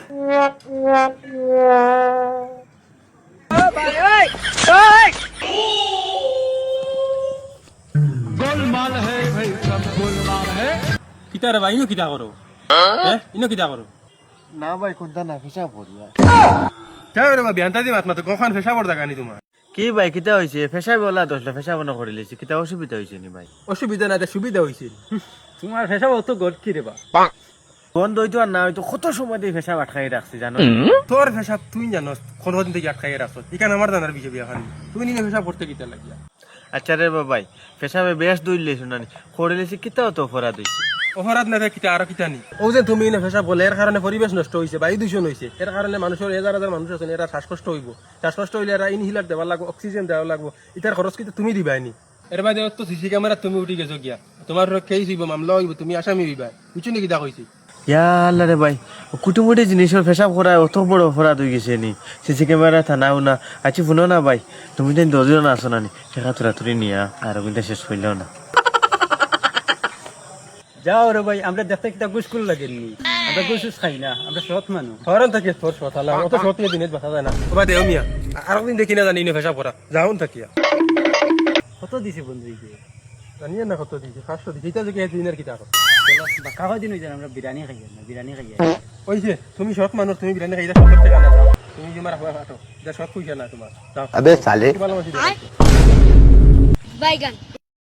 গোলমাল হে ভাই সব গোলমাল হে কিতা রে ভাই ইনো কিতা করো ইনো কিতা করো না ভাই কোনটা না ফেসা পড়িয়া যাও রে ভাই বিয়ান্তা দি মাত কখন ফেসা পড় জাগানি তোমার কি ভাই কিতা হইছে ফেসা বলা দশটা ফেসা বনা করে লিছি কিতা অসুবিধা হইছে নি ভাই অসুবিধা না সুবিধা হইছে তোমার ফেসা অত গড কি রে বা বন্ধ হইতো আর না হইতো কত সময় দিয়ে ফেসা আটকাই রাখছি জানো তোর ফেসা তুই জানো কোন দিন থেকে আটকাই রাখছ ইকান আমার জানার বিষয় বিয়া খানি তুই নিনে ফেসা পড়তে কিতা লাগিয়া আচ্ছা রে ভাই ফেসাবে বেশ দুইলে শুনানি করে লিছি কিতা তো অপরাধ হইছে অপরাধ না কিতা আর কিতা নি ও যে তুমি ইনে ফেসা বলে এর কারণে পরিবেশ নষ্ট হইছে বায়ু দূষণ হইছে এর কারণে মানুষের হাজার হাজার মানুষ আছে এরা শ্বাসকষ্ট হইব শ্বাসকষ্ট হইলে এরা ইনহেলার দেওয়া লাগবে অক্সিজেন দেওয়া লাগবে ইটার খরচ কিন্তু তুমি দিবাইনি এর বাদে তো সিসি ক্যামেরা তুমি উঠি গেছো গিয়া তোমার কেস হইব মামলা হইব তুমি আসামি হইবা বুঝছো নাকি দা কইছি ইয়া আল্লাহ রে ভাই কুটুমুটি জিনিসের পেশাব করা অত বড় অপরাধ হয়ে গেছে নি সিসি ক্যামেরা থানাও না আচ্ছা শুনো না ভাই তুমি তো 10 জন আসো না নি টাকা তুরাতুরি নিয়া আর কিন্তু শেষ হইলেও না যাও রে ভাই আমরা দেখতে কিতা গুসকুল লাগেননি আমরা গুসুস খাই না আমরা সৎ মানুষ হরন থাকে তোর সতালা অত সতিয়ে দিনে বাসা যায় না ওবা দেও মিয়া আর দিন দেখি না জানি ইনে ফেসা পড়া যাওন থাকিয়া কত দিছে বন্ধু জানিয়ে না কত দিছে 500 দিছে এটা যে দিনের কিতা কর কাগজ দিন হইছে আমরা বিরিয়ানি খাই না বিরিয়ানি খাই ওইছে তুমি সৎ মানুষ তুমি বিরিয়ানি খাইতা 70 টাকা না যাও তুমি যে মারা হাটো এটা সৎ পয়সা না তোমার अबे साले ভালোবাসি বাইগান